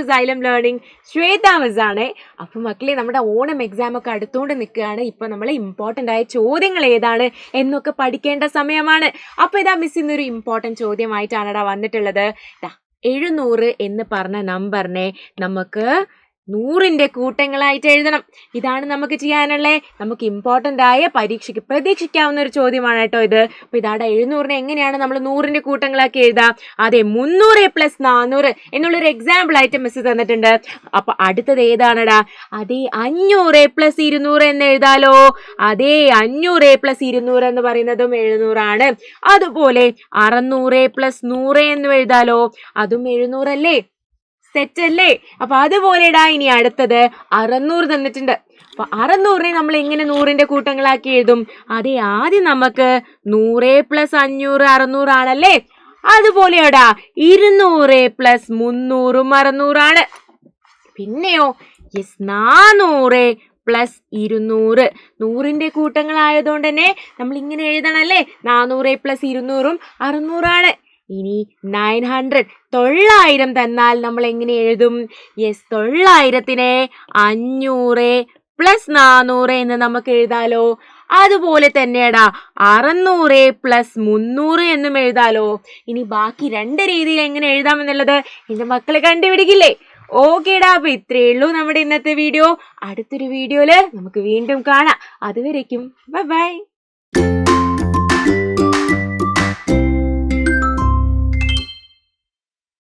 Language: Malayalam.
To xylem learning. Shweta miss ആണ്. അപ്പൊ മക്കളെ നമ്മുടെ ഓണം എക്സാം ഒക്കെ അടുത്തുകൊണ്ട് നിൽക്കുകയാണ്. ഇപ്പൊ നമ്മൾ ഇമ്പോർട്ടന്റ് ആയ ചോദ്യങ്ങൾ ഏതാണ് എന്നൊക്കെ പഠിക്കേണ്ട സമയമാണ്. അപ്പൊ ഇതാ മിസ് ഇന്നൊരു ഇമ്പോർട്ടന്റ് ചോദ്യമായിട്ടാണ് വന്നിട്ടുള്ളത്. 700 എന്ന് പറഞ്ഞ നമ്പറിനെ നമുക്ക് 100ന്റെ കൂട്ടങ്ങളായിട്ട് എഴുതണം. ഇതാണ് നമുക്ക് ചെയ്യാനുള്ളേ. നമുക്ക് ഇമ്പോർട്ടന്റ് ആയ പരീക്ഷയ്ക്ക് പ്രതീക്ഷിക്കാവുന്ന ഒരു ചോദ്യമാണ് കേട്ടോ ഇത്. അപ്പൊ ഇതാടെ 700നെ എങ്ങനെയാണ് നമ്മൾ 100ന്റെ കൂട്ടങ്ങളാക്കി എഴുതാം? അതെ, 300 + 400 എന്നുള്ളൊരു എക്സാമ്പിൾ ആയിട്ട് മിസ് തന്നിട്ടുണ്ട്. അപ്പൊ അടുത്തത് ഏതാണടാ? അതേ 500 + 200 എന്ന് എഴുതാലോ. അതേ 500 + 200 എന്ന് പറയുന്നതും 700 ആണ്. അതുപോലെ 600 + 100 എന്ന് എഴുതാലോ. അതും 700 അല്ലേ? സെറ്റ് അല്ലേ? അപ്പൊ അതുപോലെ ഇനി അടുത്തത് 600 തന്നിട്ടുണ്ട്. അപ്പൊ 600നെ നമ്മൾ എങ്ങനെ 100ന്റെ കൂട്ടങ്ങളാക്കി എഴുതും? അതെ, ആദ്യം നമുക്ക് 100 + 500 600 ആണല്ലേ. അതുപോലെയോടാ 200 + 300 600 ആണ്. പിന്നെയോ 400 + 200 100ന്റെ കൂട്ടങ്ങളായതുകൊണ്ട് തന്നെ നമ്മൾ ഇങ്ങനെ എഴുതണല്ലേ. 400 + 200 600 ആണ്. ഇനി 900 തന്നാൽ നമ്മൾ എങ്ങനെ എഴുതും? 900നെ 500 + 400 എന്ന് നമുക്ക് എഴുതാലോ. അതുപോലെ തന്നെയാടാ 600 + 300 എന്നും എഴുതാലോ. ഇനി ബാക്കി 2 രീതിയിൽ എങ്ങനെ എഴുതാമെന്നുള്ളത് എന്റെ മക്കളെ കണ്ടുപിടിക്കില്ലേ? ഓക്കേടാ. അപ്പൊ ഇത്രയേ ഉള്ളൂ നമ്മുടെ ഇന്നത്തെ വീഡിയോ. അടുത്തൊരു വീഡിയോയില് നമുക്ക് വീണ്ടും കാണാം. അതുവരേക്കും ബൈ ബൈ.